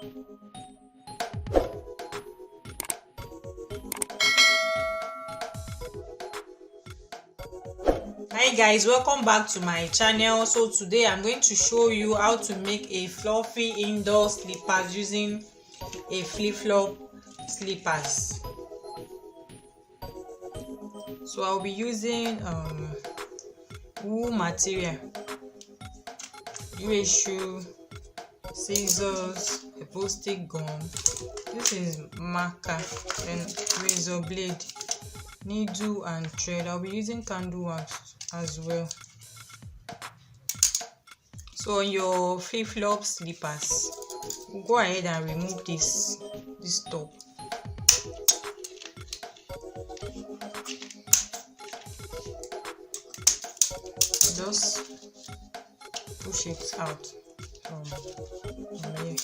Hi guys, welcome back to my channel. So today I'm going to show you how to make a fluffy indoor slippers using a flip-flop slippers. So I'll be using wool material, shoe, scissors, evostic gum. This is marker, then razor blade, needle and thread. I'll be using candle wax as well. So on your flip-flop slippers, go ahead and remove this top. Just push it out from here.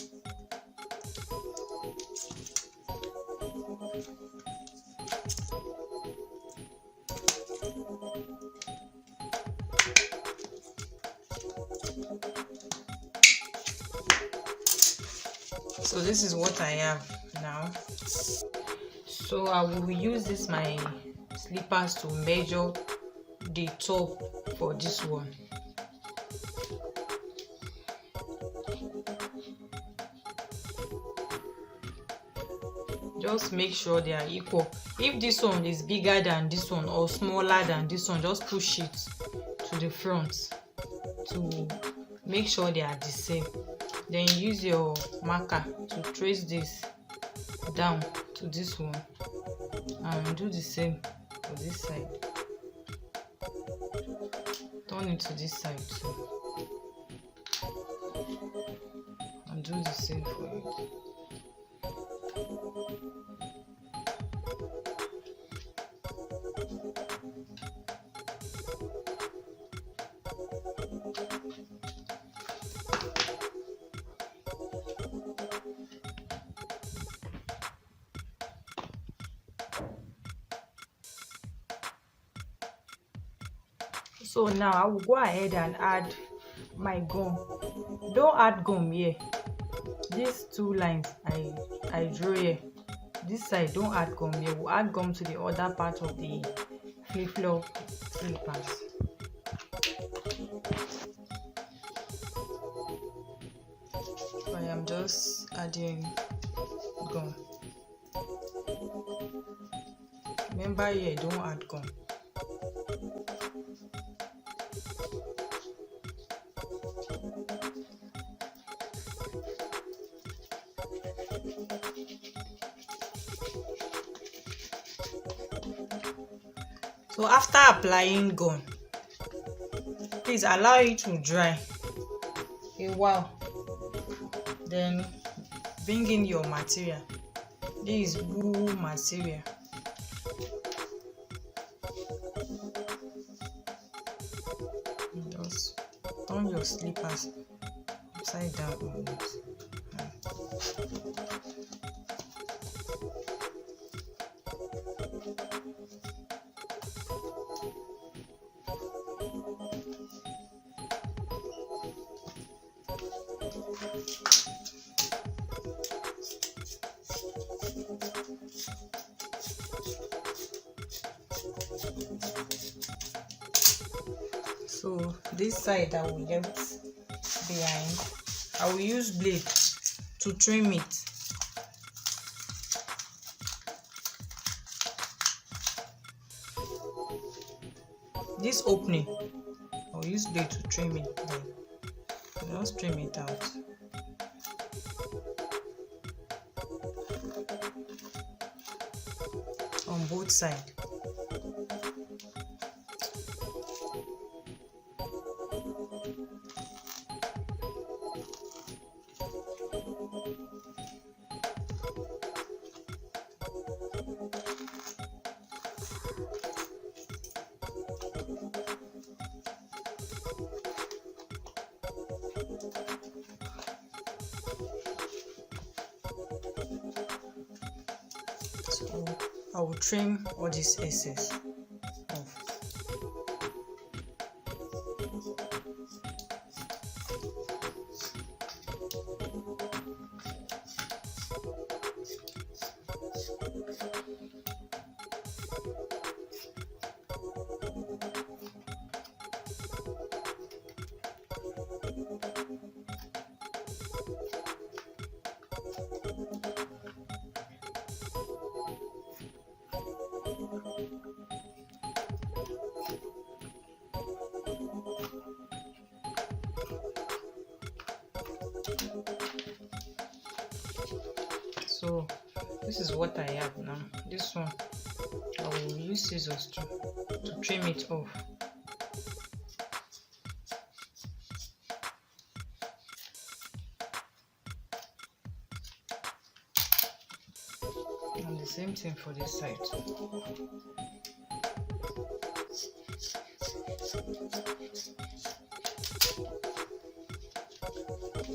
So this is what I have now. So I will use my slippers to measure the top for this one. Just make sure they are equal. If this one is bigger than this one or smaller than this one, just push it to the front to make sure they are the same. Then use your marker to trace this down to this one and do the same for this side. Turn it to this side too and do the same for it. So now I will go ahead and add my gum. Don't add gum here. These two lines I drew here. This side, don't add gum here. We'll add gum to the other part of the flip-flop slippers. I am just adding gum. Remember here, don't add gum. So after applying gum, please allow it to dry a while. Then bring in your material. This is wool material. Just turn your slippers upside down on it. So this side that we left behind, I will use blade to trim it. This opening, I'll use blade to trim it. Then just trim it out. On both sides. So I will trim all this excess off. So this is what I have now. This one I will use scissors to trim it off. And the same thing for this side.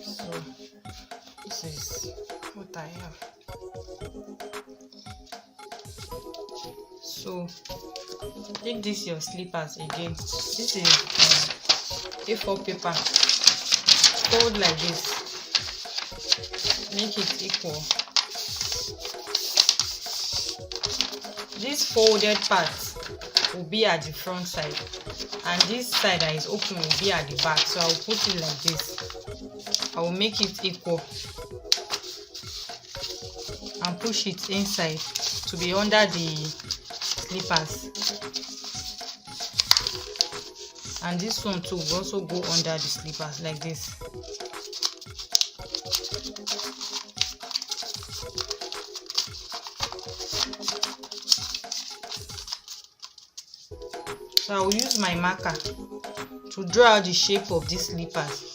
So this is what I have. So take this your slippers again. This is A4 paper. Fold like this. Make it equal. This folded part will be at the front side, and this side that is open will be at the back. So I will put it like this. I will make it equal and push it inside to be under the slippers, and this one too will also go under the slippers like this. So I will use my marker to draw out the shape of these slippers.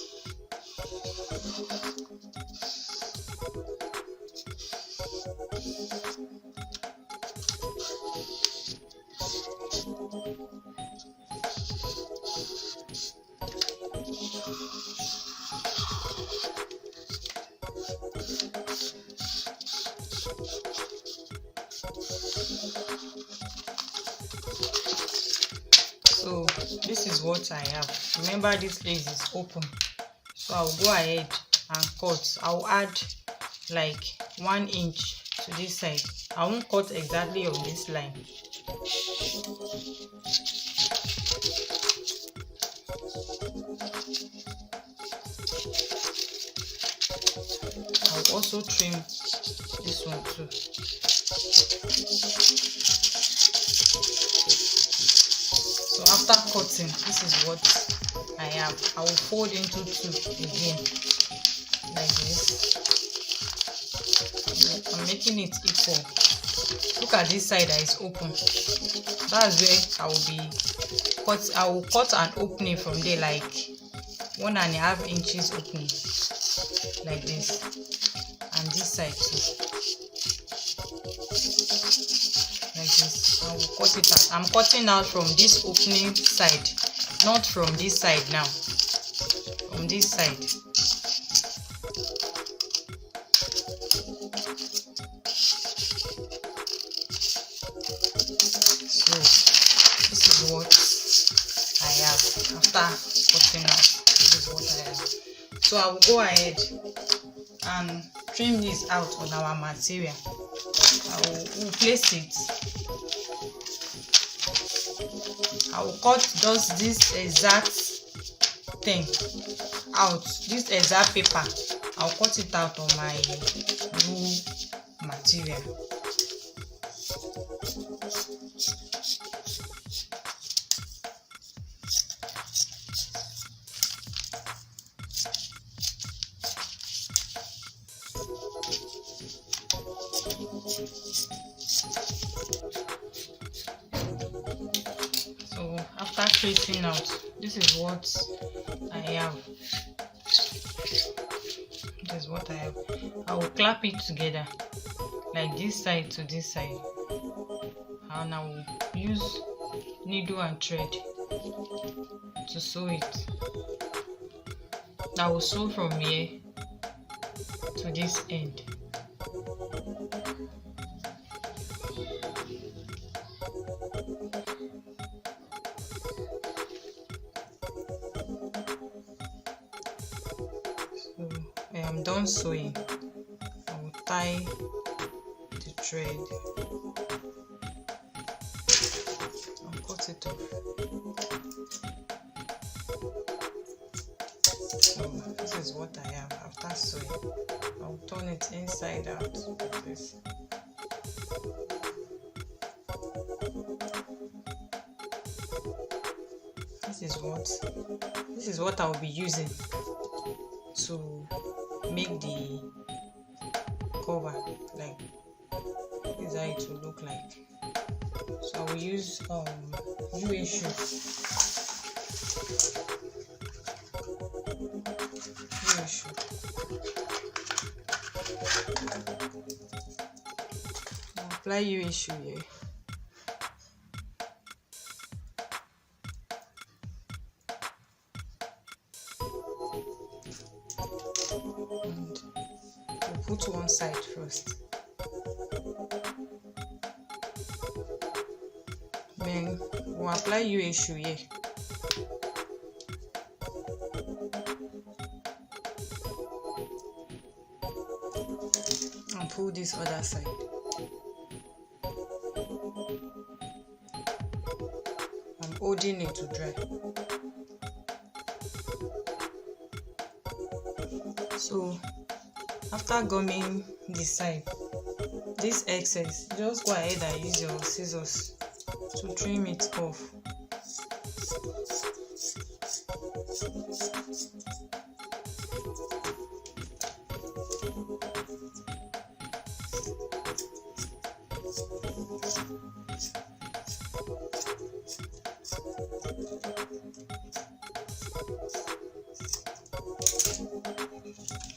So this is what I have. Remember, this place is open, so I'll go ahead and cut. I'll add like 1 inch to this side. I won't cut exactly on this line. I'll also trim this one too. So after cutting, this is what I have. I will fold into 2 again like this. I'm making it equal. Look at this side that is open. That's where I will be cut. I will cut an opening from there, like 1.5 inches opening like this, and this side too like this. I will cut it out. I'm cutting out from this opening side, not from this side now. From this side. So this is what I have after cutting out. This is what I have. So I will go ahead and trim this out on our material. I will place it. I will cut just this exact thing out, this exact paper. I'll cut it out on my blue material. So after tracing out, this is what I have. This is what I have. I will clap it together like this side to this side, and I will use needle and thread to sew it. I will sew from here to this end. So I am done sewing. I will tie the thread and cut it off. So this is what I have after sewing. I'll turn it inside out like this. This is what I'll be using to make the cover. Like this is how it will look like. So I will use UA shoe. UA shoe. I'll apply UA shoe here. And we'll put one side first. Then we'll apply UA shoe here. And pull this other side. I'm holding it to dry. So after gumming this side, this excess, just go ahead and use your scissors to trim it off.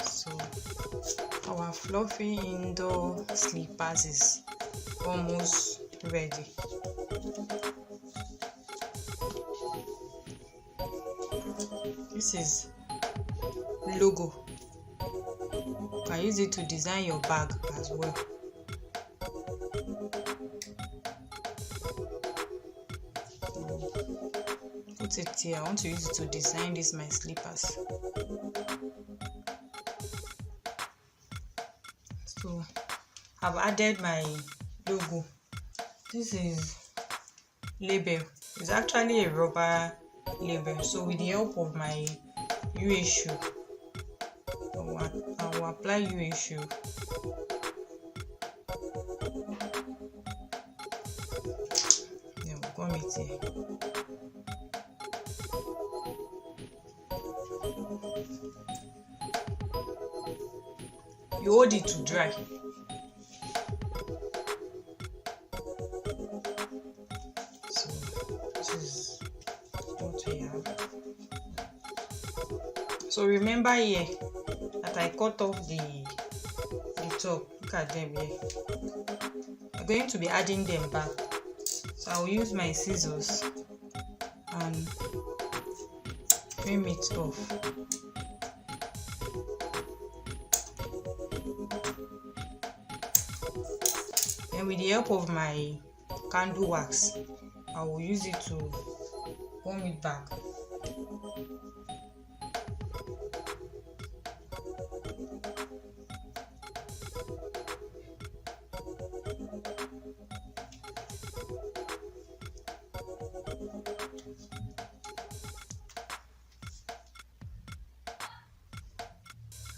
So our fluffy indoor slippers is almost ready. This is logo. You can use it to design your bag as well. Put it here. I want to use it to design this my slippers. So I've added my logo. This is label. It's actually a rubber label. So with the help of my UA shoe, I will apply UA shoe. Then we'll gum it here. You hold it to dry. So this is what we have. So remember here that I cut off the top. Look at them here. I'm going to be adding them back. So I will use my scissors and trim it off. Then with the help of my candle wax, I will use it to gum it back.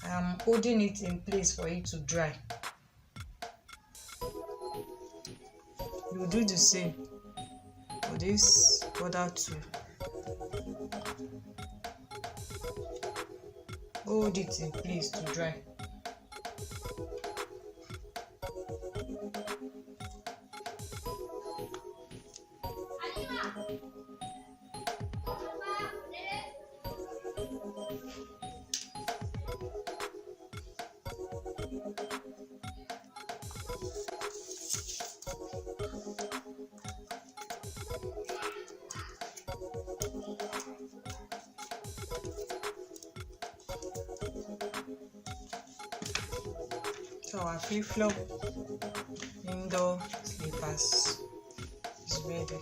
I am holding it in place for it to dry. You will do the same for this other two. Hold it in place to dry. So our flip-flop indoor slippers is ready.